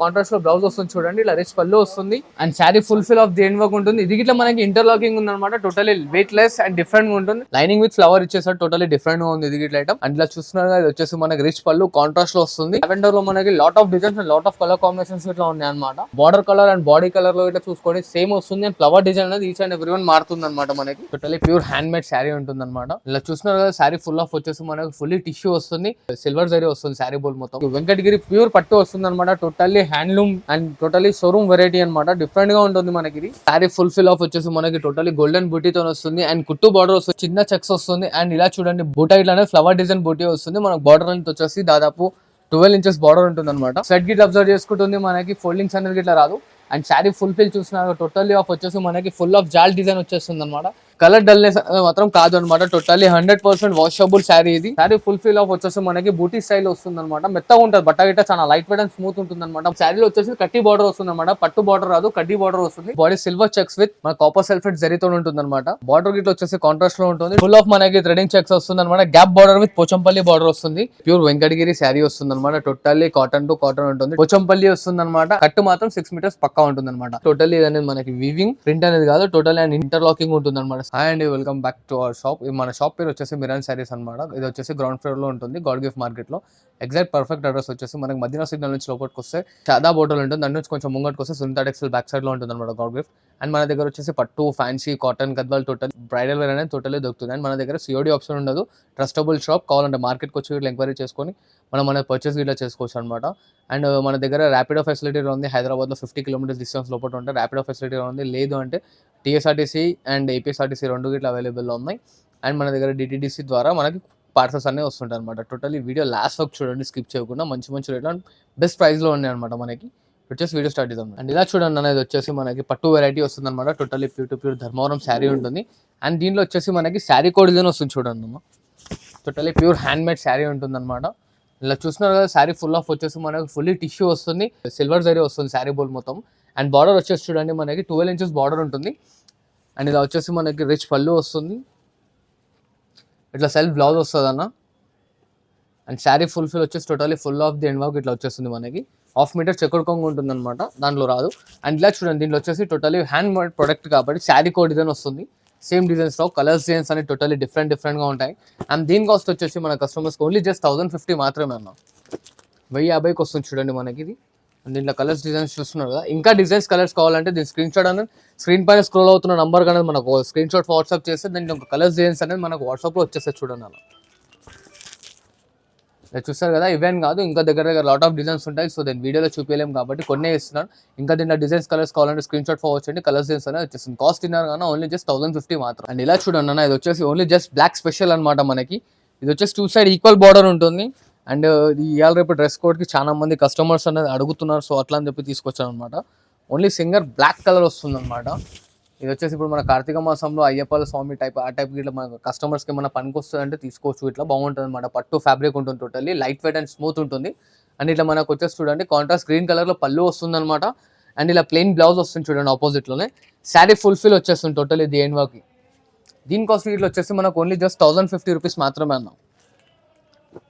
Contrast లో blouse వస్తుంది చూడండి, ఇలా రిచ్ పళ్ళు వస్తుంది and sari full of then work ఉంటుంది. ఇది ఇట్లా మనకి ఇంటర్లాకింగ్ ఉంది అనమాట. Totally weightless and different గా ఉంటుంది. లైనింగ్ విత్ ఫ్లవర్ ఇచ్చేసారు, టోటలీ డిఫరెంట్ గా ఉంది ఇది ఇట్లా ఐటమ్. అండ్ ఇలా చూస్తున్నారు ఇది వచ్చేసి మనకి రిచ్ పళ్ళు కాంట్రాస్ట్ లో వస్తుంది. లెవెండర్ లో మనకి lot of designs and lot of colour combinations ఇట్లా ఉన్నాయి అనమాట. Border colour and body colour లో ఇట్లా చూసుకోండి సేమ్ వస్తుంది. అండ్ ఫ్లవర్ డిజైన్ అనేది ఈచ్ అండ్ ఎవ్రీ వన్ మారుతుంది అనమాట. మనకి totally pure hand made sari ఉంటుంది అనమాట. ఇలా చూస్తున్నారు కదా శారీ ఫుల్ ఆఫ్ వచ్చేసి మనకి ఫుల్లీ టిష్యూ వస్తుంది, సిల్వర్ జరీ వస్తుంది శారీ బోల్ మొత్తం. వెంకటగిరి ప్యూర్ పట్టు వస్తుంది అనమాట. Totally handloom and totally showroom variety అనమాట. డిఫరెంట్ గా ఉంటుంది మనకి ఇది. శారీ ఫుల్ ఆఫ్ వచ్చేసి మనకి టోటలీ గోల్డెన్ బూటీతో వస్తుంది అండ్ కుట్టు బార్డర్ వస్తుంది, చిన్న చెక్స్ వస్తుంది. అండ్ ఇలా చూడండి బూటా ఇట్లానే ఫ్లవర్ డిజైన్ బూటీ వస్తుంది. మనకు బార్డర్ అనేది వచ్చేసి దాదాపు 12 ఇంచెస్ బార్డర్ ఉంటుంది అనమాట. సెట్ గిట్ అబ్జర్వ్ చేసుకుంటుంది, మనకి ఫోల్డింగ్స్ అనేది ఇట్లా రాదు. అండ్ శారీ ఫుల్ చూసినారు టోటల్లీ ఆఫ్ వచ్చేసి మనకి ఫుల్ ఆఫ్ జాల్ డిజైన్ వచ్చేస్తుంది అనమాట. కలర్ డల్నెస్ మాత్రం కాదు అనమాట. టోటల్లీ 100% వాషబుల్ శారీ ఇది. శారీ ఫుల్ ఆఫ్ వచ్చేసి మనకి బూటీ స్టైల్ వస్తుంది అనమాట. మెత్తగా ఉంటుంది బట్ట గిట్ట, చాలా లైట్ వెయిట్ అండ్ స్మూత్ ఉంటుంది అనమాట. శారీలో వచ్చేసి కట్టి బార్డర్ వస్తుంది అనమాట. పట్టు బార్డర్ రాదు, కడ్డీ బార్డర్ వస్తుంది. బాడీ సిల్వర్ చెక్స్ విత్ మన కాపర్ సల్ఫేట్ జరీతో ఉంటుంది అనమాట. బార్డర్ గిట్ వచ్చేసి కాంట్రాస్ట్ లో ఉంటుంది. ఫుల్ ఆఫ్ మనకి థ్రెడింగ్ చెక్స్ వస్తుంది అనమాట. Gap border with Pochampalli border వస్తుంది. ప్యూర్ వెంకటగిరి శారీ వస్తుంది అనమాట. టోటల్లీ కాటన్ టు కాటన్ ఉంటుంది. పోచంపల్లి వస్తుంది అనమాట. కట్టు మాత్రం 6 మీటర్స్ పక్కా ఉంటుంది అనమాట. టోటల్లీ అనేది మనకి వీవింగ్ ప్రింట్ అనేది కాదు, టోటల్లీ అండ్ ఇంటర్లాకింగ్ ఉంటుంది అనమాట. And welcome back to our shop. మన షాప్ పేరు వచ్చేసి మిరాన్ శారీస్ అనమాట. ఇది వచ్చేసి గ్రౌండ్ ఫ్లోర్ లో ఉంటుంది, గాడ్ గిఫ్ట్ మార్కెట్ లో. ఎగ్జాక్ట్ పర్ఫెక్ట్ అడ్రస్ వచ్చేసి మనకి మదీనా సిగ్నల్ నుంచి లోపలికి వస్తే చాదా బోటల్ ఉంటుంది, దాని నుంచి కొంచెం ముంగట్కి వస్తే సునీత టెక్స్టైల్ బ్యాక్ సైడ్ లో ఉంటుంది అనమాట గాడ్ గిఫ్ట్. అండ్ మన దగ్గర వచ్చేసి పట్టు, fancy, cotton, Gadwal, total bridal wear అనేది టోటల్లీ దొరుకుతుంది. అండ్ మన దగ్గర సిఓడి ఆప్షన్ ఉండదు. ట్రస్టబుల్ షాప్, కావాలంటే మార్కెట్కి వచ్చి ఇట్లా ఎంక్వైరీ చేసుకొని మన పర్చేస్ ఇట్లా చేసుకోవచ్చు అనమాట. అండ్ మన దగ్గర ర్యాపిడో ఫెసిలిటీ ఉంది. హైదరాబాద్లో 50 కిలోమీటర్స్ డిస్టెన్స్ లోపల ఉంటే ర్యాపిడో ఫెసిలిటీ ఉంది. లేదు అంటే టీఎస్ఆర్టీసీ అండ్ ఏపీఎస్ఆర్టీసీ రెండు ఇట్లా అవైలబుల్లో ఉన్నాయి. అండ్ మన దగ్గర డిటీడీసీ ద్వారా మనకి పార్సల్స్ అన్నీ వస్తుంటాయి అనమాట. టోటల్లీ వీడియో లాస్ట్ వరకు చూడండి, స్కిప్ చేయకుండా. మంచి రేట్లో బెస్ట్ ప్రైస్లో ఉన్నాయి అనమాట. మనకి వచ్చేసి వీడియో స్టార్ట్ చేద్దాం. అండ్ ఇలా చూడండి అనేది వచ్చేసి మనకి పట్టు వెరైటీ వస్తుంది అనమాట. టోటల్లీ ప్యూర్ ధర్మవరం శారీ ఉంటుంది. అండ్ దీనిలో వచ్చేసి మనకి శారీ కోడ్ డిజైన్ వస్తుంది చూడండి అమ్మ. Totally pure hand made sari ఉంటుంది అనమాట. ఇలా చూస్తున్నారు కదా శారీ ఫుల్ ఆఫ్ వచ్చేసి మనకి ఫుల్లీ టిష్యూ వస్తుంది, సిల్వర్ జరీ వస్తుంది శారీ బోల్ మొత్తం. అండ్ బార్డర్ వచ్చేసి చూడండి మనకి 12 ఇంచెస్ బార్డర్ ఉంటుంది. అండ్ ఇలా వచ్చేసి మనకి రిచ్ పళ్ళు వస్తుంది, ఇట్లా సెల్ఫ్ బ్లౌజ్ వస్తుంది అన్న. అండ్ శారీ ఫుల్ వచ్చేసి totally full of the end work ఇట్లా వచ్చేస్తుంది మనకి. 1/2 మీటర్ చెక్కుడు కొంగు ఉంటుంది అనమాట, దాంట్లో రాదు. అండ్ ఇలా చూడండి దీంట్లో వచ్చేసి టోటలీ హ్యాండ్ మేడ్ ప్రొడక్ట్ కాబట్టి శారీ కోడ్ డిజైన్ వస్తుంది. సేమ్ డిజైన్స్లో కలర్స్ డిజైన్స్ అనేవి టోటలీ డిఫరెంట్గా ఉంటాయి. అండ్ దీని కాస్ట్ వచ్చేసి మన కస్టమర్స్కి ఓన్లీ జస్ట్ 1050 మాత్రమే అన్న. 1050కి వస్తుంది చూడండి మనకి ఇది. అండ్ దీంట్లో కలర్స్ డిజైన్స్ చూస్తున్నారు కదా. ఇంకా డిజైన్స్ కలర్స్ కావాలంటే దీని స్క్రీన్ షాట్ అనేది స్క్రీన్ పైన స్క్రోల్ అవుతున్న నంబర్ అనేది మనకు స్క్రీన్ షాట్ వాట్సాప్ చేస్తే దీంట్లో కలర్స్ డిజైన్స్ అనేది మనకు వాట్సాప్లో వచ్చేస్తాయి చూడండి అలా. చూస్తారు కదా, ఇవేం కాదు ఇంకా దగ్గర లాట్ ఆఫ్ డిజైన్స్ ఉంటాయి. సో నేను వీడియోలో చూపించలేము కాబట్టి కొన్నే ఇస్తున్నాను. ఇంకా దీంట్లో డిజైన్స్ కలర్స్ కావాలంటే స్క్రీన్ షాట్ ఫార్వర్డ్ చేయండి. కలర్స్ డిజైన్స్ అనేది వచ్చేస్తుంది. కాస్ట్ తిన్నారు కానీ ఓన్లీ జస్ట్ 1050 మాత్రం. అండ్ ఇలా చూడండి అన్న, ఇది వచ్చేసి ఓన్లీ జస్ట్ బ్లాక్ స్పెషల్ అనమాట మనకి. ఇది వచ్చేసి 2 సైడ్ ఈక్వల్ బార్డర్ ఉంటుంది. అండ్ ఇవాళ రేపు డ్రెస్ కోడ్కి చాలా మంది కస్టమర్స్ అనేది అడుగుతున్నారు. సో అట్లా అని చెప్పి తీసుకొచ్చాను అనమాట. ఓన్లీ సింగర్ బ్లాక్ కలర్ వస్తుంది అనమాట. ఇది వచ్చేసి ఇప్పుడు మన కార్తీక మాసంలో అయ్యప్పల స్వామి టైప్ ఆ టైప్ ఇట్లా మన కస్టమర్స్కి ఏమైనా పనికి వస్తుందంటే తీసుకోవచ్చు. ఇట్లా బాగుంటుంది అనమాట. పట్టు ఫ్యాబ్రిక్ ఉంటుంది, totally light weight and smooth ఉంటుంది. అండ్ ఇట్లా మనకు వచ్చేసి చూడండి కాంట్రాస్ట్ గ్రీన్ కలర్లో పళ్ళు వస్తుంది అనమాట. అండ్ ఇలా ప్లెయిన్ బ్లౌజ్ వస్తుంది చూడండి ఆపోజిట్లోనే. శారీ ఫుల్ వచ్చేస్తుంది టోటల్లీ ది ఎండ్ వర్క్. దీని కాస్ట్ ఇట్లా వచ్చేసి మనకు ఓన్లీ జస్ట్ 1050 రూపీస్ మాత్రమే అన్నాం.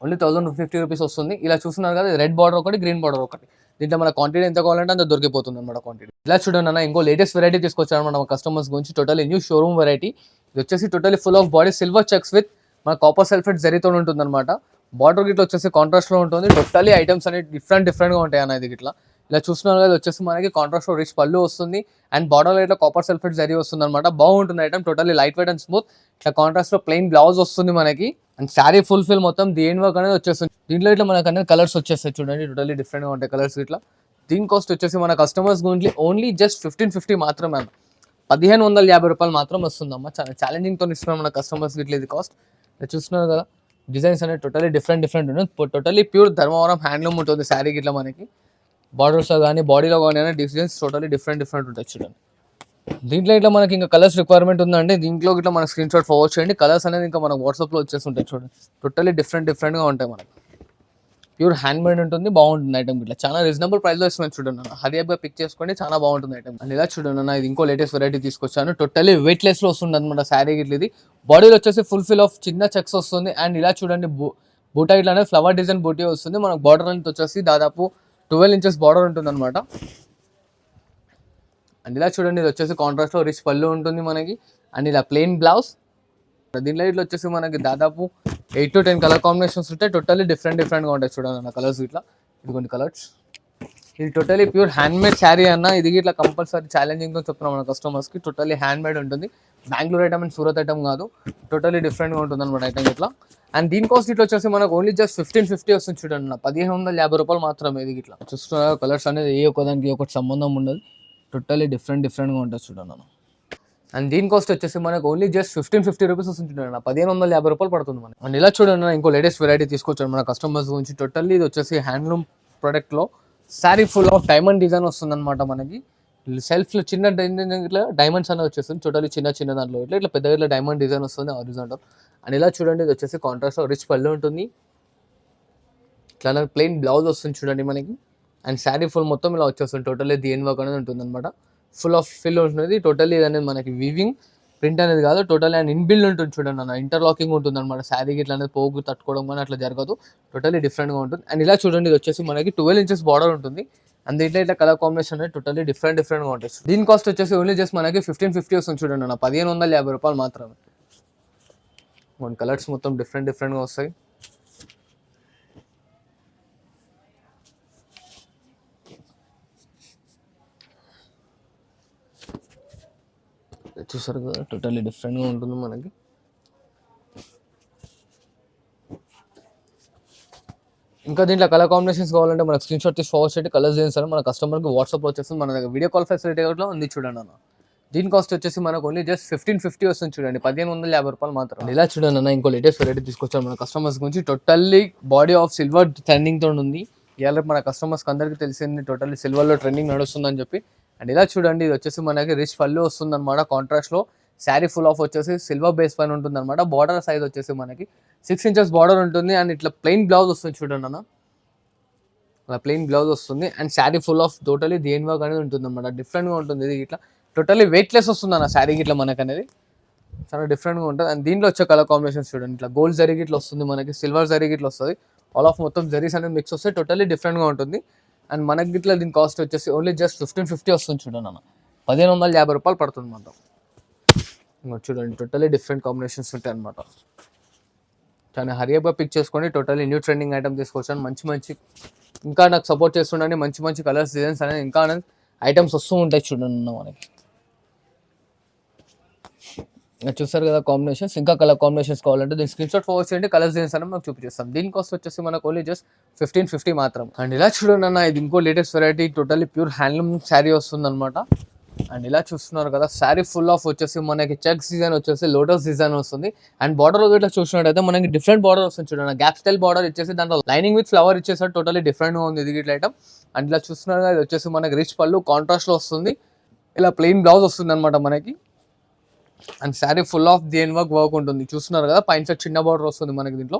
ఓన్లీ 1050 రూపీస్ వస్తుంది. ఇలా చూస్తున్నారు కదా, రెడ్ బార్డర్ ఒకటి, గ్రీన్ బార్డర్ ఒకటి. దీంట్లో మన క్వాంటిటీ ఎంత కావాలంటే అంత దొరికిపోతుంది అనమాట క్వాంటిటీ. ఇలా చూడండి అన్న, ఇంకో లేటెస్ట్ వెరైటీ తీసుకొచ్చాను మన కస్టమర్స్ గురించి. Totally new showroom variety. ఇది వచ్చేసి totally full of body silver checks with మన కాపర్ సల్ఫేట్ జరీతో ఉంటుంది అనమాట. బార్డర్ గిట్లా వచ్చేసి కాంట్రాస్ట్లో ఉంటుంది. టోటల్లీ ఐటమ్స్ అనేవి డిఫరెంట్గా ఉంటాయి అన్న. ఇది ఇట్లా ఇలా చూస్తున్నారు కదా, వచ్చేసి మనకి కాంట్రాస్ట్లో రిచ్ పళ్ళు వస్తుంది. అండ్ బార్డర్ ఇట్లా కాపర్ సల్ఫేట్ జరీ వస్తుంది అనమాట. బాగుంటుంది item, totally light weight and smooth. ఇట్లా కాంట్రాస్ట్లో ప్లెయిన్ బ్లౌజ్ వస్తుంది మనకి. అండ్ శారీ ఫుల్ మొత్తం దేని వర్క్ అనేది వచ్చేస్తుంది. దీంట్లో ఇట్లా మనకు అనేది కలర్స్ వచ్చేస్తాయి చూడండి, టోటల్లీ డిఫరెంట్గా ఉంటాయి కలర్స్ ఇట్లా. దీని కాస్ట్ వచ్చేసి మన కస్టమర్స్ గురించి ఓన్లీ జస్ట్ 1550 మాత్రమే అన్న. 1550 రూపాయలు మాత్రం వస్తుందమ్మా. చాలా ఛాలెంజింగ్తో ఇస్తున్నాం మన కస్టమర్స్కి ఇట్లా. ఇది కాస్ట్ చూస్తున్నారు కదా, డిజైన్స్ అనేది టోటల్లీ డిఫరెంట్ ఉంటుంది. టోటల్లీ ప్యూర్ ధర్మవరం హ్యాండ్లూమ్ ఉంటుంది శారీకి. ఇట్లా మనకి బార్డర్స్లో కానీ బాడీలో కానీ డిజైన్స్ టోటల్లీ డిఫరెంట్ ఉంటాయి చూడండి. దీంట్లో ఇట్లా మనకి ఇంకా కలర్స్ రిక్వైర్మెంట్ ఉందంటే దీంట్లో ఇట్లా మన స్క్రీన్ షాట్ ఫార్వర్డ్ చేయండి. కలర్స్ అనేది ఇంకా మనకు వాట్సాప్లో వచ్చేస్తుంటాయి చూడండి. టోటల్లీ డిఫరెంట్గా ఉంటాయి మనకి. ప్యూర్ హ్యాండ్ మేడ్ ఉంటుంది, బాగుంటుంది ఐటమ్. ఇట్లా చాలా రీజనబుల్ ప్రైస్లో ఇస్తున్నాను చూడండి అన్న. హరియప్గా పిక్ చేసుకోండి, చాలా బాగుంటుంది ఐటమ్. అండ్ ఇలా చూడండి అన్న, ఇది ఇంకో లేటెస్ట్ వెరైటీ తీసుకొచ్చాను. టోటల్లీ వెయిట్లెస్లో వస్తుంది అనమాట శారీ గిట్ల. ఇది బాడీలో వచ్చేసి ఫుల్ ఆఫ్ చిన్న చెక్స్ వస్తుంది. అండ్ ఇలా చూడండి బూటా ఇట్లానే ఫ్లవర్ డిజైన్ బూటీ వస్తుంది. మనకు బార్డర్ అనేది వచ్చేసి దాదాపు 12 ఇంచెస్ బార్డర్ ఉంటుంది అనమాట. అండ్ ఇలా చూడండి, ఇది వచ్చేసి కాంట్రాస్ట్లో రిచ్ పళ్ళు ఉంటుంది మనకి. అండ్ ఇలా ప్లెయిన్ బ్లౌజ్. దీనిలో ఇట్లా వచ్చేసి మనకి దాదాపు 8 to 10 కలర్ కాంబినేషన్స్ ఉంటాయి. టోటల్లీ డిఫరెంట్గా ఉంటాయి చూడండి అన్న కలర్స్ ఇట్లా. ఇదిగోండి కలర్స్. ఇది totally pure hand made sari అన్న. ఇది ఇట్లా కంపల్సరీ ఛాలెంజింగ్తో చెప్తున్నాం మన కస్టమర్స్కి. టోటలీ హ్యాండ్ మేడ్ ఉంటుంది. Bengaluru item and Surat item కాదు. టోటలీ డిఫరెంట్గా ఉంటుంది అనమాట ఐటమ్ ఇట్లా. అండ్ దీని కాస్ట్ ఇట్లా వచ్చేసి మనకు ఓన్లీ జస్ట్ 1550 వస్తుంది చూడండి అన్న. 1550 రూపాయలు మాత్రమే. ఇది ఇట్లా చూస్తున్నారు కలర్స్ అనేది ఏ ఒక్కదానికి ఒకటి సంబంధం ఉండదు. టోటలీ డిఫరెంట్గా ఉంటుంది చూడండి అన్న. అండ్ దీని కాస్ట్ వచ్చేసి మనకు ఓన్లీ జస్ట్ 1550 రూపీస్ వస్తుంది చూడండి. 1550 రూపాయలు పడుతుంది మనకి. అండ్ ఇలా చూడండి ఇంకో లేటెస్ట్ వెరైటీ తీసుకొచ్చాను మన కస్టమర్స్ గురించి. టోటల్లీ ఇది వచ్చేసి హ్యాండ్లూమ్ ప్రోడక్ట్లో sari full of diamond design వస్తుంది అనమాట మనకి. సెల్ఫ్లో చిన్న ఇట్లా డైమండ్స్ అనేది వచ్చేస్తుంది. టోటల్లీ చిన్న దాంట్లో ఇట్లా పెద్ద ఇట్లా డైమండ్ డిజైన్ వస్తుంది హారిజాంటల్. అండ్ ఇలా చూడండి, ఇది వచ్చేసి కాంట్రాస్ట్ రిచ్ పళ్ళు ఉంటుంది. ఇట్లా ప్లెయిన్ బ్లౌజ్ వస్తుంది చూడండి మనకి. అండ్ శారీ ఫుల్ మొత్తం ఇలా వచ్చేస్తుంది. టోటల్లీ దీని వర్క్ అనేది ఉంటుంది అనమాట. ఫుల్ ఆఫ్ ఫిల్ ఉంటుంది. టోటల్లీ ఇది అనేది మనకి వీవింగ్ ప్రింట్ అనేది కాదు. టోటల్లీ అండ్ ఇన్బిల్డ్ ఉంటుంది చూడండి అన్న. ఇంటర్లాకింగ్ ఉంటుంది అనమాట. శారీకి ఇట్లా అనేది పోగు తట్టుకోవడం కానీ అట్లా జరగదు. టోటల్లీ డిఫరెంట్గా ఉంటుంది. అండ్ ఇలా చూడండి, ఇది వచ్చేసి మనకి 12 ఇంచెస్ బార్డర్ ఉంటుంది. అండ్ ఇట్లా కలర్ కాంబినేషన్ అనేది టోటల్లీ డిఫరెంట్గా ఉంటుంది. దీని కాస్ట్ వచ్చేసి ఓన్లీ జస్ట్ మనకి 1550 వస్తుంది చూడండి అన్న. 1550 రూపాయలు మాత్రమే. మన కలర్స్ మొత్తం డిఫరెంట్గా వస్తాయి. చూసారు కదా, టోటల్లీ డిఫరెంట్గా ఉంటుంది మనకి. ఇంకా దీంట్లో కలర్ కాంబినేషన్స్ కావాలంటే మనకు స్క్రీన్ షాట్ తీసి ఫార్వర్డ్ చేయండి. కలర్స్ చేస్తారు మన కస్టమర్కి వాట్సాప్లో వచ్చేస్తుంది. మన దగ్గర వీడియో కాల్ ఫెసిలిటీ కూడా ఉంది చూడండి అన్న. దీని కాస్ట్ వచ్చేసి మనకు ఓన్లీ జస్ట్ 1550 వస్తుంది చూడండి. 1550 రూపాయలు మాత్రం. ఇలా చూడండి అన్న, ఇంకో లేటెస్ట్ వెరైటీ తీసుకొచ్చాను మన కస్టమర్స్ గురించి. టోటల్లీ బాడీ ఆఫ్ సిల్వర్ ట్రెండింగ్తో ఉంది. ఇవాళ మన కస్టమర్స్కి అందరికీ తెలిసింది టోటల్లీ సిల్వర్లో ట్రెండింగ్ నడుస్తుందని చెప్పి. అండ్ ఇలా చూడండి, ఇది వచ్చేసి మనకి రిచ్ పళ్ళు వస్తుంది అనమాట. కాంట్రాస్ట్లో శారీ ఫుల్ ఆఫ్ వచ్చేసి సిల్వర్ బేస్ పైన ఉంటుంది అనమాట. బార్డర్ సైజ్ వచ్చేసి మనకి 6 ఇంచెస్ బార్డర్ ఉంటుంది. అండ్ ఇట్లా ప్లెయిన్ బ్లౌజ్ వస్తుంది చూడండి అన్న. అలా ప్లెయిన్ బ్లౌజ్ వస్తుంది. And sari full of totally దేని వర్క్ అనేది ఉంటుంది అనమాట. డిఫరెంట్గా ఉంటుంది. ఇది ఇట్లా టోటలీ వెయిట్లెస్ వస్తుంది అన్న శారీకి ఇట్లా మనకు అనేది. చాలా డిఫరెంట్గా ఉంటుంది. అండ్ దీంట్లో వచ్చే కలర్ కాంబినేషన్స్ చూడండి. ఇట్లా గోల్డ్ జరీ ఇట్లా వస్తుంది మనకి. సిల్వర్ జరీ ఇట్లా వస్తుంది. ఆల్ ఆఫ్ మొత్తం జరీస్ అనేది మిక్స్ వస్తే టోటలీ డిఫరెంట్గా ఉంటుంది. అండ్ మనకి ఇట్లా దీని కాస్ట్ వచ్చేసి ఓన్లీ జస్ట్ 1550 వస్తుంది చూడండి అన్న. 1550 రూపాయలు పడుతుంది మొత్తం. చూడండి టోటలీ డిఫరెంట్ కాంబినేషన్స్ ఉంటాయి అనమాట. చాలా హరియప్గా పిక్ చేసుకోండి. టోటలీ న్యూ ట్రెండింగ్ ఐటమ్ తీసుకొచ్చాను. మంచి ఇంకా నాకు సపోర్ట్ చేస్తుండండి. మంచి కలర్స్ డిజైన్స్ అనేది ఇంకా ఐటమ్స్ వస్తూ ఉంటాయి చూడండి మనకి. చూస్తారు కదా కాంబినేషన్స్. ఇంకా కలర్ కాంబినేషన్స్ కావాలంటే దీని స్క్రీన్ షాట్ ఫార్వర్డ్ చేయండి. కలర్స్ డిజైన్స్ అనేది మనకు చూపిస్తాం. దీని కాస్ట్ వచ్చేసి మనకు ఓన్లీ జస్ట్ 1550 మాత్రం. అండ్ ఇలా చూడండి అన్న, ఇది ఇంకో latest variety. Totally pure handloom sari వస్తుంది అనమాట. అండ్ ఇలా చూస్తున్నారు కదా, శారీ ఫుల్ ఆఫ్ వచ్చేసి మనకి చెక్స్ డిజైన్ వచ్చేసి లోటస్ డిజైన్ వస్తుంది. అండ్ బార్డర్ ఇట్లా చూసినట్టయితే మనకి డిఫరెంట్ బార్డర్ వస్తుంది చూడండి. గ్యాప్ స్టైల్ బార్డర్ ఇచ్చేసి దాంట్లో లైనింగ్ విత్ ఫ్లవర్ ఇచ్చేసారు. టోటలీ డిఫరెంట్గా ఉంది ఇది ఇట్లా ఐటమ్. అండ్ ఇలా చూస్తున్నారు కదా, ఇది వచ్చేసి మనకి రిచ్ పళ్ళు కాంట్రాస్ట్లో వస్తుంది. ఇలా ప్లెయిన్ బ్లౌజ్ వస్తుంది అనమాట మనకి. And sari full of then work ఉంటుంది. చూస్తున్నారు కదా, పైన సైడ్ చిన్న బార్డర్ వస్తుంది మనకి దీంట్లో.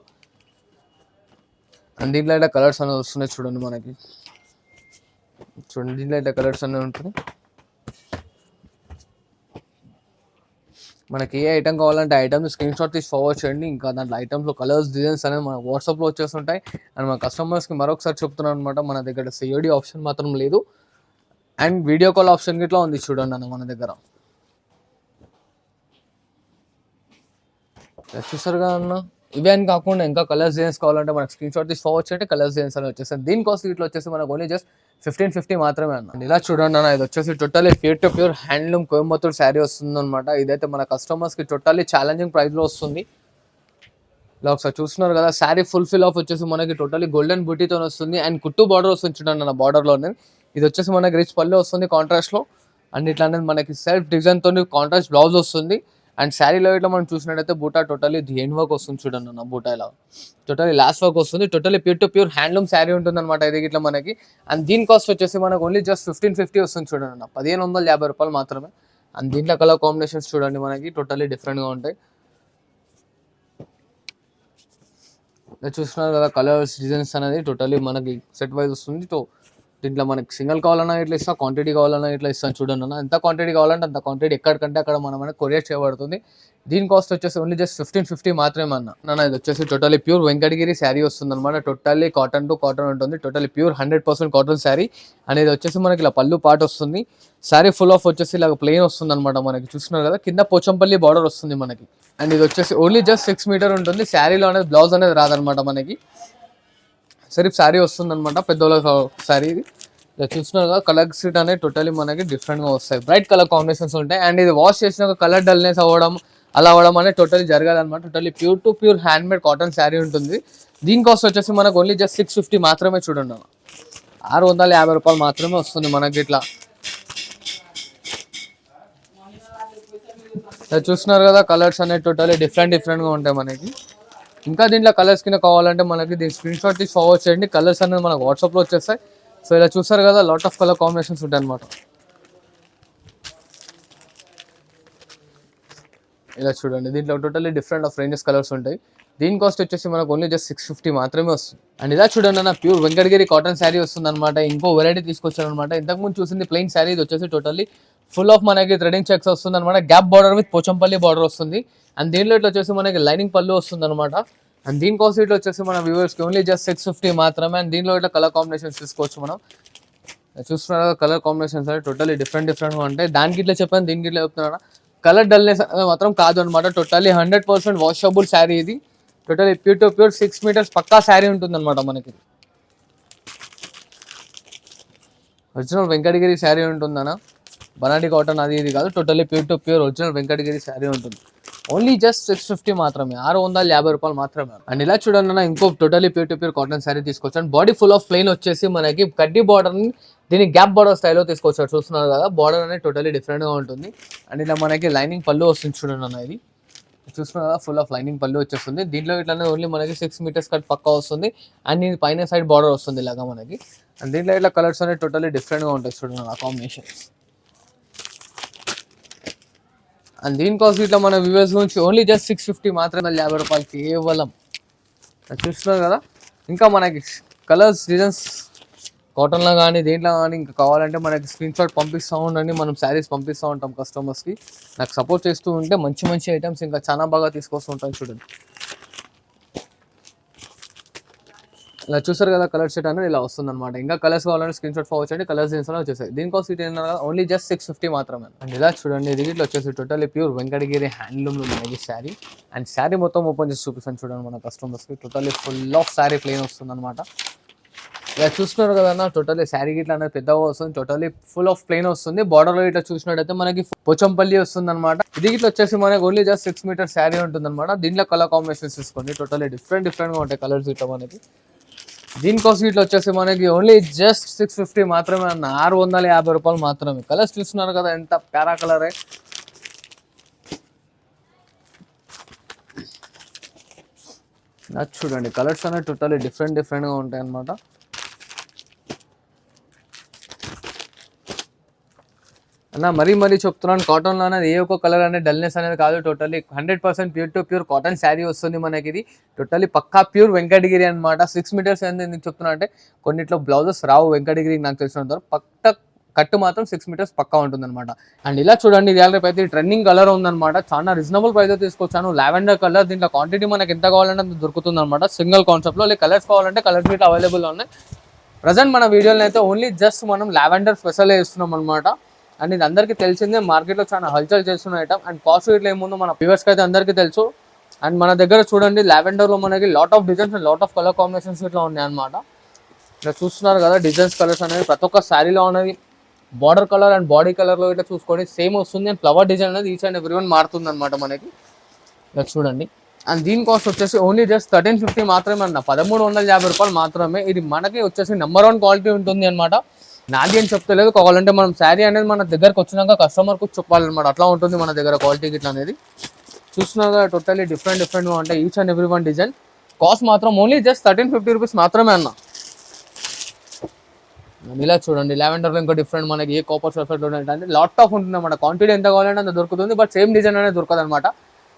అండ్ దీంట్లో అయితే కలర్స్ అనేవి వస్తున్నాయి చూడండి మనకి. చూడండి దీంట్లో అయితే కలర్స్ అనేవి ఉంటుంది. మనకి ఏ ఐటమ్ కావాలంటే ఐటమ్ స్క్రీన్ షాట్ తీసి ఫార్వర్డ్ చేయండి. ఇంకా దాంట్లో ఐటమ్స్లో కలర్స్ డిజైన్స్ అనేవి మన వాట్సాప్లో వచ్చేస్తుంటాయి. అండ్ మన కస్టమర్స్కి మరొకసారి చెప్తున్నాను అనమాట, మన దగ్గర సిఓడి ఆప్షన్ మాత్రం లేదు. అండ్ వీడియో కాల్ ఆప్షన్ ఇట్లా ఉంది చూడండి అన్న మన దగ్గర. చూసారుగా అన్న, ఇవే అని కాకుండా ఇంకా కలర్స్ డిజైన్స్ కావాలంటే మనకి స్క్రీన్ షాట్ తీసి ఫార్వర్డ్ చేయండి. కలర్స్ డిజైన్స్ అని వచ్చేసి దీని కాస్ట్ ఇట్లా వచ్చేసి మనకు ఓన్లీ జస్ట్ 1550 మాత్రమే అన్న. ఇలా చూడండి అన్న, ఇది వచ్చేసి totally pure handloom Coimbatore sari వస్తుంది అనమాట. ఇదైతే మన కస్టమర్స్కి టోటల్లీ ఛాలెంజింగ్ ప్రైస్లో వస్తుంది. ఇలా ఒకసారి చూస్తున్నారు కదా, శారీ ఫుల్ ఆఫ్ వచ్చేసి మనకి టోటలీ గోల్డెన్ బూటీతో వస్తుంది. అండ్ కుట్టు బార్డర్ వస్తుంది చూడండి అన్న. బార్డర్లోనే ఇది వచ్చేసి మనకి రిచ్ పళ్ళు వస్తుంది కాంట్రాస్ట్లో. అండ్ ఇట్లా అనేది మనకి సెల్ఫ్ డిజైన్తో కాంట్రాస్ట్ బ్లౌజ్ వస్తుంది. అండ్ శారీలో ఇట్లా మనం చూసినట్టయితే బూటా టోటలీ హ్యాండ్ వర్క్ వస్తుంది చూడండి అన్న. బూటా ఇలా టోటలీ లాస్ట్ వర్క్ వస్తుంది. టోటలీ ప్యూర్ హ్యాండ్లూమ్ శారీ ఉంటుంది అనమాట ఇది ఇట్లా మనకి. అండ్ దీని కాస్ట్ వచ్చేసి మనకు ఓన్లీ జస్ట్ 1550 వస్తుంది చూడండి అన్న. 1550 రూపాయలు మాత్రమే. అండ్ దీంట్లో కలర్ కాంబినేషన్స్ చూడండి మనకి టోటలీ డిఫరెంట్గా ఉంటాయి. చూస్తున్నారు కదా, కలర్స్ డిజైన్స్ అనేది టోటలీ మనకి సెట్ వైజ్ వస్తుంది. దీంట్లో మనకి సింగిల్ కావాలన్నా ఇట్లా ఇస్తాం, క్వాంటిటీ కావాలన్నా ఇట్లా ఇస్తాను చూడండి అన్న. ఎంత క్వాంటిటీ కావాలంటే అంత క్వాంటిటీ ఎక్కడికంటే అక్కడ మనం కొరియర్ చేయబడుతుంది. దీని కాస్ట్ వచ్చేసి ఓన్లీ జస్ట్ 1550 మాత్రమే అన్న. ఇది వచ్చేసి టోటలీ ప్యూర్ వెంకటగిరి శారీ వస్తుంది అనమాట. టోటల్లీ కాటన్ టు కాటన్ ఉంటుంది. టోటలీ ప్యూర్ 100% కాటన్ శారీ అనేది వచ్చేసి మనకి ఇలా పళ్ళు పాట వస్తుంది. శారీ ఫుల్ ఆఫ్ వచ్చేసి ఇలా ప్లెయిన్ వస్తుంది అనమాట. మనకి చూస్తున్నారు కదా, కింద పోచంపల్లి బార్డర్ వస్తుంది మనకి. అండ్ ఇది వచ్చేసి ఓన్లీ జస్ట్ 6 మీటర్ ఉంటుంది. శారీలో అనేది బ్లౌజ్ అనేది రాదనమాట మనకి, సిర్ఫ్ శారీ వస్తుంది అనమాట. పెద్దోళ్ళ శారీ ఇది చూస్తున్నారు కదా. కలర్ సీట్ అనేది టోటలీ మనకి డిఫరెంట్గా వస్తాయి, బ్రైట్ కలర్ కాంబినేషన్స్ ఉంటాయి. అండ్ ఇది వాష్ చేసిన కలర్ డల్నెస్ అవ్వడం అలా అవ్వడం అనేది టోటలీ జరగాలన్నమాట. Totally pure to pure handmade cotton sari ఉంటుంది. దీని కాస్ట్ వచ్చేసి మనకు ఓన్లీ జస్ట్ 650 మాత్రమే చూడండి. 650 రూపాయలు మాత్రమే వస్తుంది మనకి. ఇట్లా చూస్తున్నారు కదా, కలర్స్ అనేవి టోటలీ డిఫరెంట్గా ఉంటాయి మనకి. ఇంకా దీంట్లో కలర్స్ కింద కావాలంటే మనకి దీని స్క్రీన్ షాట్ తీసి ఫార్వర్డ్ చేయండి. కలర్స్ అనేది మనకు వాట్సాప్లో వచ్చేస్తాయి. సో ఇలా చూస్తారు కదా, లాట్ ఆఫ్ కలర్ కాంబినేషన్స్ ఉంటాయి అనమాట. ఇలా చూడండి, దీంట్లో totally different of ranges colours ఉంటాయి. దీని కాస్ట్ వచ్చేసి మనకు ఓన్లీ జస్ట్ 650 మాత్రమే వస్తుంది. అండ్ ఇలా చూడండి అన్న, ప్యూర్ వెంకటగిరి కాటన్ శారీ వస్తుంది అనమాట. ఇంకో వెరైటీ తీసుకొచ్చారు అనమాట. ఇంతకుముందు చూసింది ప్లెయిన్ శారీ, ఇది వచ్చేసి టోటల్లీ ఫుల్ ఆఫ్ మనకి థ్రెడింగ్ చెక్స్ వస్తుంది అనమాట. Gap border with Pochampalli border వస్తుంది. అండ్ దీంట్లో ఇట్లా వచ్చేసి మనకి లైనింగ్ పళ్ళు వస్తుంది అనమాట. అండ్ దీని కాస్ట్ ఇట్లా వచ్చేసి మన వ్యూవర్స్కి ఓన్లీ జస్ట్ 650 మాత్రమే. అండ్ దీంట్లో ఇట్లా కలర్ కాంబినేషన్స్ తీసుకోవచ్చు మనం. చూస్తున్నారు కలర్ కాంబినేషన్స్ అంటే టోటల్లీ డిఫరెంట్గా ఉంటాయి. దానికి ఇట్లా చెప్పాను, దీనికి ఇట్లా చెప్తున్నాను. కలర్ డల్నెస్ మాత్రం కాదు అనమాట. టోటల్లీ 100% వాషబుల్ శారీ ఇది. Totally pure to pure 6 metres పక్కా శారీ ఉంటుంది అనమాట మనకి. ఒరిజినల్ వెంకటగిరి శారీ ఉంటుందన్న, బనాటి కాటన్ అది ఇది కాదు. Totally pure to pure original Venkatagiri sari ఉంటుంది. ఓన్లీ జస్ట్ 650 మాత్రమే, 650 రూపాయలు మాత్రమే. అండ్ ఇలా చూడండి అన్న, ఇంకో totally pure to pure cotton sari తీసుకొచ్చాను. బాడీ ఫుల్ ఆఫ్ ప్లెయిన్ వచ్చేసి మనకి కడ్డీ బార్డర్, దీన్ని గ్యాప్ బార్డర్ స్టైల్లో తీసుకొచ్చారు. చూస్తున్నారు కదా, బార్డర్ అనేది టోటల్లీ డిఫరెంట్గా ఉంటుంది. అండ్ ఇలా మనకి లైనింగ్ పళ్ళు వస్తుంది చూడండి అన్న. ఇది చూస్తున్నారు కదా, ఫుల్ ఆఫ్ లైనింగ్ పళ్ళు వచ్చేస్తుంది. దీంట్లో ఇట్లానే ఓన్లీ మనకి 6 మీటర్స్ కట్ పక్కా వస్తుంది. అండ్ దీని పైన సైడ్ బార్డర్ వస్తుంది ఇలాగా మనకి. అండ్ దీంట్లో ఇట్లా కలర్స్ అనేది టోటల్లీ డిఫరెంట్గా ఉంటాయి చూడండి ఆ కాంబినేషన్స్. అండ్ దీని కాస్ట్ ఇట్లా మన వ్యూవర్స్ నుంచి ఓన్లీ జస్ట్ 650 మాత్రమే, 50 రూపాయలు కేవలం. చూస్తున్నారు కదా, ఇంకా మనకి కలర్స్ డిజైన్స్ కాటన్లో కానీ దేంట్లో కానీ ఇంకా కావాలంటే మనకి స్క్రీన్ షాట్ పంపిస్తూ ఉండండి. మనం శారీస్ పంపిస్తూ ఉంటాం కస్టమర్స్కి. నాకు సపోర్ట్ చేస్తూ ఉంటే మంచి మంచి ఐటమ్స్ ఇంకా చాలా బాగా తీసుకొస్తూ ఉంటాను చూడండి. ఇలా చూసారు కదా, కలర్ షీట్ అనేది ఇలా వస్తుంది అనమాట. ఇంకా కలర్స్ కావాలంటే స్క్రీన్ షాట్ ఫార్వర్డ్ చేయండి, కలర్స్ డిజైన్స్లో వచ్చేసాయి. దీని కాస్ట్ ఇట్ ఏంటన్నా ఓన్లీ జస్ట్ 650 మాత్రమే. అండ్ ఇలా చూడండి, ఇది ఇట్లా వచ్చేసి టోటల్లీ ప్యూర్ వెంకటగిరి హ్యాండ్లూమ్లో మనకి శారీ. అండ్ శారీ మొత్తం ఓపెన్ చేసి చూపిస్తాను చూడండి మన కస్టమర్స్కి. Totally full of sari plain వస్తుంది అనమాట. ఇలా చూస్తున్నారు కదన్నా, టోటల్లీ శారీ గిట్లా అనేది పెద్దగా వస్తుంది. టోటల్లీ ఫుల్ ఆఫ్ ప్లెయిన్ వస్తుంది. బార్డర్లో ఇట్లా చూసినట్టయితే మనకి పోచంపల్లి వస్తుంది అనమాట. ఇది ఇట్లా వచ్చేసి మనకి ఓన్లీ జస్ట్ 6 మీటర్ శారీ ఉంటుంది అనమాట. దీంట్లో కలర్ కాంబినేషన్స్ తీసుకోండి, టోటల్లీ డిఫరెంట్గా ఉంటాయి కలర్స్ ఇట్లా మనకి. దీని కాస్ట్ ఇట్లా వచ్చేసి మనకి ఓన్లీ జస్ట్ 650 మాత్రమే అన్న, 650 రూపాయలు మాత్రమే. కలర్స్ చూస్తున్నారు కదా, ఎంత ప్యారా కలరే. చూడండి, కలర్స్ అనేవి టోటల్లీ డిఫరెంట్గా ఉంటాయి అన్నమాట. అన్న మరీ చెప్తున్నాను, కాటన్లో అనేది ఏ ఒక్క కలర్ అనేది డల్నెస్ అనేది కాదు. Totally 100% pure to pure cotton sari వస్తుంది మనకి. ఇది టోటల్లీ పక్కా ప్యూర్ వెంకటగిరి అనమాట. 6 మీటర్స్ ఎందుకు చెప్తున్నా అంటే కొన్నిట్లో బ్లౌజెస్ రావు వెంకటగిరి నాకు తెలిసినంత పక్క కట్టు మాత్రం 6 మీటర్స్ పక్కా ఉంటుంది అనమాట. అండ్ ఇలా చూడండి, ఇది రేపు అయితే ట్రెండింగ్ కలర్ ఉందన్నమాట. చాలా రీజనబుల్ ప్రైస్ తీసుకొచ్చాను, లావెండర్ కలర్. దీంట్లో క్వాంటిటీ మనకి ఎంత కావాలంటే అంత దొరుకుతుంది అనమాట. సింగిల్ కాన్సెప్ట్లో కలర్స్ కావాలంటే కలర్ షీట్ అవైలబుల్ ఉన్నాయి. ప్రజెంట్ మన వీడియోలో అయితే ఓన్లీ జస్ట్ మనం లావెండర్ స్పెషల్ వేస్తున్నాం అనమాట. అండ్ ఇది అందరికీ తెలిసిందే, మార్కెట్లో చాలా హల్చల్ చేస్తున్న ఐటమ్. అండ్ కాస్ట్ ఇట్లా ఏముందో మన వ్యూవర్స్కి అయితే అందరికీ తెలుసు. అండ్ మన దగ్గర చూడండి, లావెండర్లో మనకి lot of designs and lot of colour combinations ఇట్లా ఉన్నాయి అనమాట. ఇలా చూస్తున్నారు కదా, డిజైన్స్ కలర్స్ అనేది ప్రతి ఒక్క శారీలో అనేది బార్డర్ కలర్ అండ్ బాడీ కలర్లో ఇట్లా చూసుకోండి సేమ్ వస్తుంది. అండ్ ఫ్లవర్ డిజైన్ అనేది ఈచ్ అండ్ ఎవ్రీ వన్ మారుతుంది అనమాట మనకి. ఇలా చూడండి. అండ్ దీని కాస్ట్ వచ్చేసి ఓన్లీ జస్ట్ 1350 మాత్రమే అన్న, 1350 రూపాయలు మాత్రమే. ఇది మనకి వచ్చేసి నెంబర్ 1 క్వాలిటీ ఉంటుంది అనమాట. నాది అని చెప్తలేదు, కావాలంటే మనం శారీ అనేది మన దగ్గరకు వచ్చినాక కస్టమర్కు చెప్పాలన్నమాట. అట్లా ఉంటుంది మన దగ్గర క్వాలిటీ గిట్లా అనేది. చూస్తున్నాగా టోటల్లీ డిఫరెంట్గా ఉంటాయి each and every one design. Cost మాత్రం ఓన్లీ జస్ట్ 1350 రూపీస్ మాత్రమే అన్న. ఇలా చూడండి, లావెండర్లో ఇంకా డిఫరెంట్ మనకి ఏ కాపర్ సల్ఫేట్ అంటే లాట్ ఆఫ్ ఉంటుంది అన్నమాట. క్వాంటిటీ ఎంత కావాలంటే అంత దొరుకుతుంది, బట్ సేమ్ డిజైన్ అనేది దొరకదు అనమాట.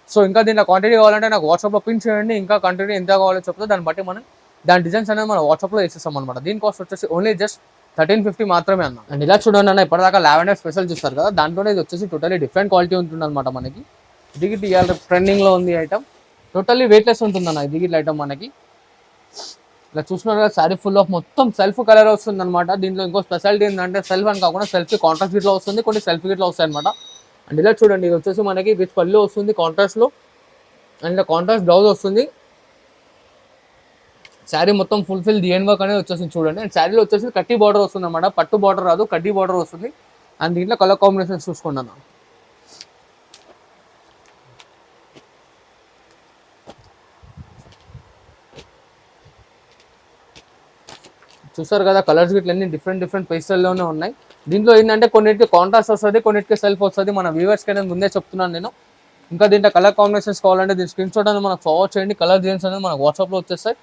సో ఇంకా దీంట్లో క్వాంటిటీ కావాలంటే నాకు వాట్సాప్లో పిన్ చేయండి. ఇంకా క్వాంటిటీ ఎంత కావాలో చెప్తే దాన్ని బట్టి మనం దాని డిజైన్స్ అనేది మనం వాట్సాప్లో వేసేస్తాం అనమాట. దీని కాస్ట్ వచ్చేసి ఓన్లీ జస్ట్ 1350 మాత్రమే అన్న. అండ్ ఇలా చూడండి అన్న, ఇప్పటిదాకా లావెండర్ స్పెషల్ చూస్తారు కదా, దాంట్లోనే ఇది వచ్చేసి టోటలీ డిఫరెంట్ క్వాలిటీ ఉంటుంది అనమాట మనకి. ఇది ఇవాళ ట్రెండింగ్ లో ఉంది ఐటమ్, టోటల్లీ వెయిట్లెస్ ఉంటుంది అన్న ఇది ఐటమ్ మనకి. ఇలా చూస్తున్నారు కదా, శారీ ఫుల్ ఆఫ్ మొత్తం సెల్ఫ్ కలర్ వస్తుంది అనమాట. దీంట్లో ఇంకో స్పెషాలిటీ ఏంటంటే సెల్ఫ్ అని కాకుండా సెల్ఫ్ కాంట్రాస్ట్ గిట్లో వస్తుంది, కొన్ని సెల్ఫ్ గిట్లో వస్తాయి అనమాట. అండ్ ఇలా చూడండి, ఇది వచ్చేసి మనకి రిచ్ పళ్ళు వస్తుంది కాంట్రాస్ట్ లో, అండ్ కాంట్రాస్ట్ బ్లౌజ్ వస్తుంది. శారీ మొత్తం ఫుల్ఫిల్ డిఎన్ వర్క్ అనేది వచ్చేసి చూడండి. అండ్ శారీలో వచ్చేసి కట్టి బార్డర్ వస్తుంది అనమాట, పట్టు బార్డర్ రాదు, కడ్డీ బార్డర్ వస్తుంది. అండ్ దీంట్లో కలర్ కాంబినేషన్స్ చూసుకున్నాను. చూసారు కదా, కలర్స్ గిట్ల అన్ని డిఫరెంట్ పేస్టల్లోనే ఉన్నాయి. దీంట్లో ఏంటంటే కొన్నిటికి కాంట్రాస్ట్ వస్తుంది, కొన్నిటికి సెల్ఫ్ వస్తుంది. మన వ్యూవర్స్కి అనేది ముందే చెప్తున్నాను నేను. ఇంకా దీంట్లో కలర్ కాంబినేషన్స్ కావాలంటే దీని స్క్రీన్ షాట్ అనేది మనకు ఫార్వర్డ్ చేయండి, కలర్ డిజైన్స్ అనేది మనకు వాట్సాప్లో వచ్చేస్తాయి.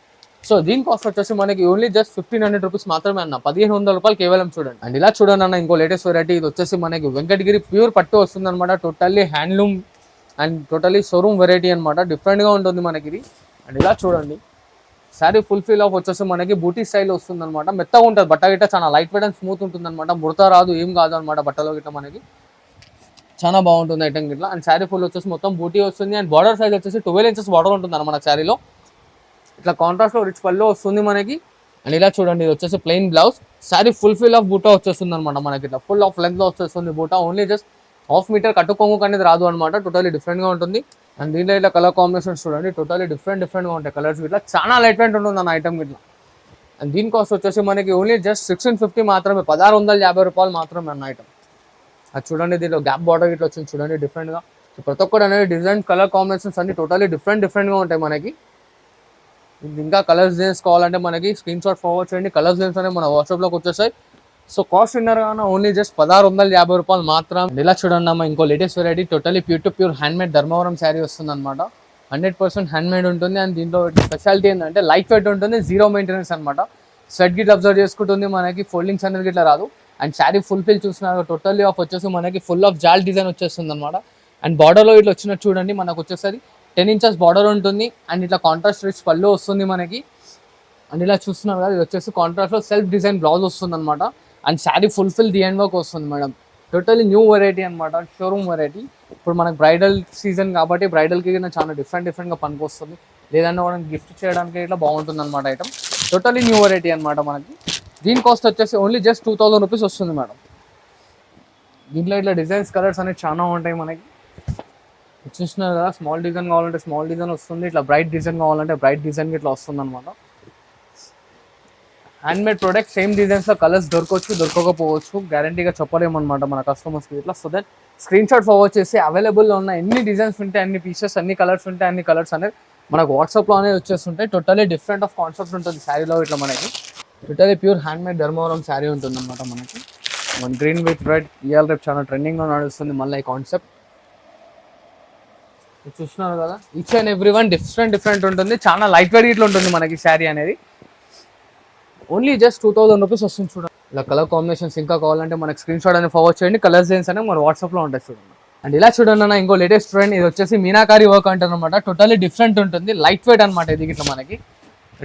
సో దీని కాస్ట్ వచ్చేసి మనకి ఓన్లీ జస్ట్ 1500 రూపీస్ మాత్రమే అన్న, 1500 రూపాయలు కేవలం. చూడండి. అండ్ ఇలా చూడండి అన్న, ఇంకో లేటెస్ట్ వెరైటీ, ఇది వచ్చేసి మనకి వెంకటగిరి ప్యూర్ పట్టు వస్తుంది అనమాట. Totally handloom and totally showroom variety అనమాట, డిఫరెంట్గా ఉంటుంది మనకి ఇది. అండ్ ఇలా చూడండి, శారీ ఫుల్ఫిల్ ఆఫ్ వచ్చేసి మనకి బూటీ స్టైల్ వస్తుంది అనమాట. మెత్తగా ఉంటుంది బట్ట గిట్ట, చాలా లైట్ వెయిట్ అండ్ స్మూత్ ఉంటుంది అనమాట. ముడత రాదు, ఏం కాదు అనమాట బట్టలో గిట్ట మనకి. చాలా బాగుంటుంది ఐటమ్ గిట్లా. అండ్ శారీ ఫుల్ వచ్చేసి మొత్తం బూటీ వస్తుంది. అండ్ బార్డర్ సైజ్ వచ్చేసి 12 ఇంచెస్ బార్డర్ ఉంటుంది అన్న మన శారీలో. ఇట్లా కాంట్రాస్ట్ లో రిచ్ పళ్ళు వస్తుంది మనకి. అండ్ ఇలా చూడండి, ఇది వచ్చేసి plain blouse. Sari fulfil of బూటా వచ్చేస్తుంది అనమాట మనకి. ఇట్లా ఫుల్ ఆఫ్ లెంత్ లో వచ్చేస్తుంది బూటా. ఓన్లీ జస్ట్ హాఫ్ మీటర్ కట్టుకోము అనేది రాదు అనమాట, టోటలీ డిఫరెంట్ గా ఉంటుంది. అండ్ దీంట్లో ఇట్లా కలర్ కాంబినేషన్స్ చూడండి, టోటలీ డిఫరెంట్ గా ఉంటాయి కలర్స్ ఇట్లా. చాలా లైట్ వెయిట్ ఉంటుంది అన్న ఐటమ్ ఇట్లా. అండ్ దీని కాస్ట్ వచ్చేసి మనకి ఓన్లీ జస్ట్ 1650 మాత్రమే, 1650 రూపాయలు మాత్రమే అన్న ఐటమ్. అది చూడండి, దీంట్లో గ్యాప్ బార్డర్ ఇట్లా వచ్చింది చూడండి డిఫరెంట్ గా. ప్రతి ఒక్కటి అనేది డిజైన్ కలర్ కాంబినేషన్స్ అన్ని టోటలీ డిఫరెంట్ గా ఉంటాయి మనకి. ఇంకా కలర్స్ డిజైన్స్ కావాలంటే మనకి స్క్రీన్ షాట్ ఫార్వర్డ్ చేయండి, కలర్స్ డిజైన్స్ అనేవి మన వాట్సాప్లోకి వచ్చేసాయి. సో కాస్ట్ విన్నర్ గానే ఓన్లీ జస్ట్ 1650 రూపాయలు మాత్రం. ఇలా చూడండి అమ్మా, ఇంకో latest variety, totally pure to pure handmade Dharmavaram sari వస్తుంది అనమాట. 100% హ్యాండ్మేడ్ ఉంటుంది. అండ్ దీంట్లో స్పెషాలిటీ ఏంటంటే లైట్ వెయిట్ ఉంటుంది, జీరో మెయింటెనెన్స్ అనమాట. స్వెట్ గిట్ అబ్జర్వ్ చేసుకుంటుంది మనకి, ఫోల్డింగ్స్ అనేది ఇట్లా రాదు. అండ్ శారీ ఫుల్ఫిల్ చూస్తున్నారు, టోటల్లీ ఆఫ్ వచ్చేసి మనకి ఫుల్ ఆఫ్ జాల్ డిజైన్ వచ్చేస్తుంది అనమాట. అండ్ బార్డర్లో ఇట్లా వచ్చినట్టు చూడండి, మనకు వచ్చేసరి 10 ఇంచెస్ బార్డర్ ఉంటుంది. అండ్ ఇట్లా కాంట్రాస్ట్ రిచ్ పళ్ళు వస్తుంది మనకి. అండ్ ఇలా చూస్తున్నారు కదా, ఇది వచ్చేసి కాంట్రాస్ట్లో సెల్ఫ్ డిజైన్ బ్లౌజ్ వస్తుంది అనమాట. And sari fulfil design work వస్తుంది మేడం. టోటల్లీ న్యూ వెరైటీ అనమాట, షోరూమ్ వెరైటీ. ఇప్పుడు మనకు బ్రైడల్ సీజన్ కాబట్టి బ్రైడల్కి చాలా డిఫరెంట్గా పనికొస్తుంది, లేదంటే మనం గిఫ్ట్ చేయడానికి ఇట్లా బాగుంటుంది అనమాట ఐటమ్. టోటల్లీ న్యూ వెరైటీ అనమాట మనకి. దీని కాస్ట్ వచ్చేసి ఓన్లీ జస్ట్ 2000 రూపీస్ వస్తుంది మేడం. దీంట్లో ఇట్లా డిజైన్స్ కలర్స్ అనేవి చాలా ఉంటాయి మనకి. చూస్తున్నారు కదా, స్మాల్ డిజైన్ కావాలంటే స్మాల్ డిజైన్ వస్తుంది, ఇట్లా బ్రైట్ డిజైన్ కావాలంటే బ్రైట్ డిజైన్ ఇట్లా వస్తుంది అనమాట. హ్యాండ్మేడ్ ప్రోడక్ట్, సేమ్ డిజైన్స్లో కలర్స్ దొరకపోవచ్చు, గ్యారంటీగా చెప్పలేము అనమాట మన కస్టమర్స్కి ఇట్లా. So that screen shot forward చేసి అవైలబుల్లో ఉన్న ఎన్ని డిజైన్స్ ఉంటాయి, అన్ని పీసెస్, అన్ని కలర్స్ ఉంటాయి, అన్ని కలర్స్ అనేది మనకు వాట్సాప్లో అనేది వచ్చేస్తుంటాయి. టోటలీ డిఫరెంట్ ఆఫ్ కాన్సెప్ట్ ఉంటుంది శారీలో ఇట్లా మనకి. Totally pure handmade Dharmavaram sari ఉంటుంది అనమాట మనకి. మన గ్రీన్ విత్ రెడ్ ఇవాళ రేపు చాలా ట్రెండింగ్లో నడుస్తుంది మళ్ళీ ఈ కాన్సెప్ట్. చూస్తున్నారు కదా, each and every one different ఉంటుంది. చాలా లైట్ వెయిట్ ఇట్లా ఉంటుంది మనకి శారీ అనేది. ఓన్లీ జస్ట్ 2000 రూపీస్ వస్తుంది చూడండి. ఇలా కలర్ కాంబినేషన్స్ ఇంకా కావాలంటే మనకి స్క్రీన్ షాట్ అనేది ఫార్వర్డ్ చేయండి, కలర్ డిజైన్స్ అనేవి మన వాట్సాప్లో ఉంటాయి చూడండి. అండ్ ఇలా చూడండి అన్న, ఇంకో లేటెస్ట్ ట్రెండ్, ఇది వచ్చేసి మీనాకారి వర్క్ అంటారు అనమాట. టోటల్లీ డిఫరెంట్ ఉంటుంది, లైట్ వెయిట్ అనమాట ఇది గిట్లా మనకి.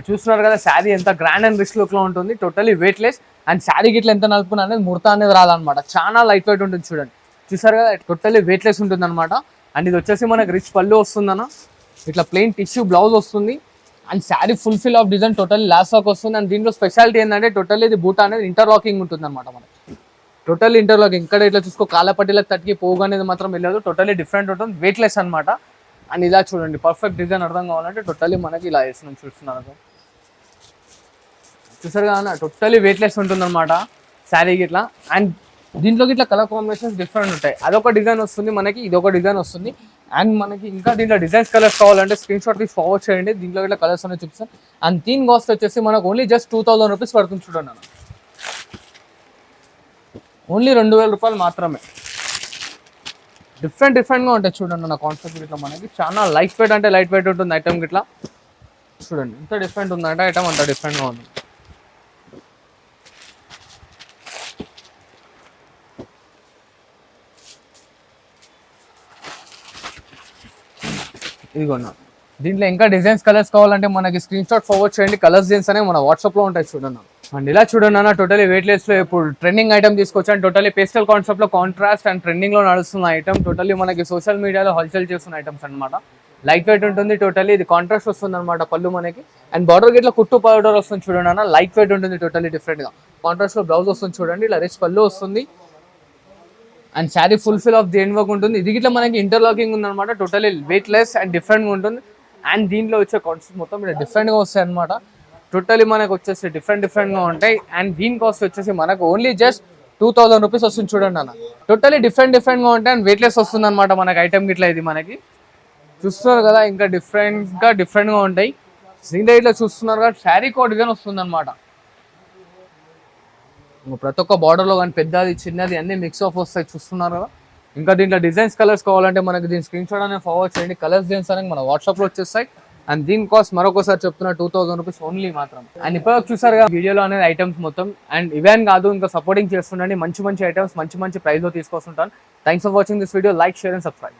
చూస్తున్నారు కదా, శారీ ఎంత గ్రాండ్ అండ్ రిచ్ లుక్లో ఉంటుంది, టోటల్లీ వెయిట్లెస్. అండ్ శారీ గిట్ల ఎంత నలుపుకున్నా అనేది ముడత అనేది రాదనమాట, చాలా లైట్ వెయిట్ ఉంటుంది చూడండి. చూసారు కదా, టోటల్లీ వెయిట్లెస్ ఉంటుంది అనమాట. అండ్ ఇది వచ్చేసి మనకి రిచ్ పళ్ళు వస్తుందన్న, ఇట్లా ప్లెయిన్ టిష్యూ బ్లౌజ్ వస్తుంది. And sari fulfil of design totally loss work వస్తుంది. అండ్ దీంట్లో స్పెషాలిటీ ఏంటంటే టోటల్లీ ఇది బూటా అనేది ఇంటర్లాకింగ్ ఉంటుంది అనమాట మనకి. టోటల్లీ ఇంటర్లాకింగ్, ఇక్కడ ఇట్లా చూసుకో కాళ్ళపట్టీలకు తట్టికి పోగు అనేది మాత్రం వెళ్ళదు, టోటల్లీ డిఫరెంట్ ఉంటుంది, వెయిట్లెస్ అనమాట. అండ్ ఇలా చూడండి, పర్ఫెక్ట్ డిజైన్ అర్థం కావాలంటే టోటల్లీ మనకి ఇలా వేస్తున్నాం చూస్తున్నారు. చూసారు కదా, టోటల్లీ వెయిట్లెస్ ఉంటుంది అనమాట శారీ గిట్లా. అండ్ దీంట్లో ఇట్లా కలర్ కాంబినేషన్స్ డిఫరెంట్ ఉంటాయి, అదొక డిజైన్ వస్తుంది మనకి, ఇదొక డిజైన్ వస్తుంది. అండ్ మనకి ఇంకా దీంట్లో డిజైన్స్ కలర్స్ కావాలంటే స్క్రీన్ షాట్ తీసి ఫార్వర్డ్ చేయండి, దీంట్లో ఇట్లా కలర్స్ అనేది చూపిస్తాను. అండ్ దీని కాస్ట్ వచ్చేసి మనకు ఓన్లీ జస్ట్ 2000 రూపీస్ పడుతుంది చూడండి అన్న. ఓన్లీ 2000 రూపాయలు మాత్రమే. డిఫరెంట్గా ఉంటాయి చూడండి అన్న కాన్సెప్ట్ ఇట్లా మనకి. చాలా లైట్ వెయిట్ అంటే లైట్ వెయిట్ ఉంటుంది ఐటమ్ గిట్లా. చూడండి ఎంత డిఫరెంట్ ఉందంటే ఐటమ్, అంత డిఫరెంట్గా ఉంది. ఇదిగోన్నా, దీంట్లో ఇంకా డిజైన్స్ కలర్స్ కావాలంటే మనకి స్క్రీన్ షాట్ ఫార్వర్డ్ చేయండి, కలర్స్ డిజైన్స్ అనేవి మన వాట్సాప్లో ఉంటాయి చూడండి. అండ్ ఇలా చూడండి అన్న, టోటలీ వెయిట్లెస్ లో ఇప్పుడు ట్రెండింగ్ ఐటమ్ తీసుకొచ్చాను. టోటలీ పేస్టల్ కాన్సెప్ట్ లో కాంట్రాస్ట్ అండ్ ట్రెండింగ్ లో నడుస్తున్న ఐటమ్. టోటలీ మనకి సోషల్ మీడియాలో హల్చల్ చేస్తున్న ఐటమ్స్ అనమాట. లైట్ వెయిట్ ఉంటుంది, టోటలీ ఇది కాంట్రాస్ట్ వస్తుంది అనమాట పళ్ళు మనకి. అండ్ బార్డర్ గిట్లా కుట్టు పౌడర్ వస్తుంది చూడండి అన్న, లైట్ వెయిట్ ఉంటుంది, టోటలీ డిఫరెంట్ గా. కాంట్రాస్ట్ లో బ్లౌజ్ వస్తుంది చూడండి, ఇలా రిచ్ పళ్ళు వస్తుంది. అండ్ శారీ ఫుల్ఫిల్ ఆఫ్ దేని వర్క్ ఉంటుంది. ఇది గిట్లా మనకి ఇంటర్లాకింగ్ ఉందన్నమాట. Totally weightless and different గా ఉంటుంది. అండ్ దీంట్లో వచ్చే కాన్సెప్ట్ మొత్తం ఇలా డిఫరెంట్ గా వస్తాయి అనమాట. టోటలీ మనకు వచ్చేసి డిఫరెంట్ గా ఉంటాయి. అండ్ దీని కాస్ట్ వచ్చేసి మనకు ఓన్లీ జస్ట్ 2000 రూపీస్ వస్తుంది చూడండి అన్న. టోటలీ డిఫరెంట్ గా ఉంటాయి అండ్ వెయిట్ లెస్ వస్తుంది అనమాట మనకి ఐటమ్ గిట్లా. ఇది మనకి చూస్తున్నారు కదా, ఇంకా డిఫరెంట్ గా ఉంటాయి. దీంట్లో ఇట్లా చూస్తున్నారు కదా, శారీ కోట్ డిజైన్ వస్తుంది అనమాట. ప్రతి ఒక్క బార్డర్లో కానీ పెద్దది చిన్నది అన్ని మిక్స్ ఆఫ్ వస్తాయి చూస్తున్నారు కదా. ఇంకా దీంట్లో డిజైన్స్ కలర్స్ కావాలంటే మనకి దీని స్క్రీన్ షాట్ అనేది ఫార్వర్డ్ చేయండి. కలర్స్ డిజైన్స్ అనేది మన వాట్సాప్లో వచ్చేస్తాయి. అండ్ దీని కాస్ట్ మరొకసారి చెప్తున్నా 2000 రూపీస్ ఓన్లీ మాత్రం. అండ్ ఇప్పుడు చూసారు కదా వీడియోలో అనేది ఐటమ్స్ మొత్తం. అండ్ ఇవేం కాదు, ఇంకా సపోర్టింగ్ చేస్తుండండి. మంచి ఐటమ్స్ మంచి ప్రైస్లో తీసుకొస్తుంటాను. Thanks for watching this video. Like, share and subscribe.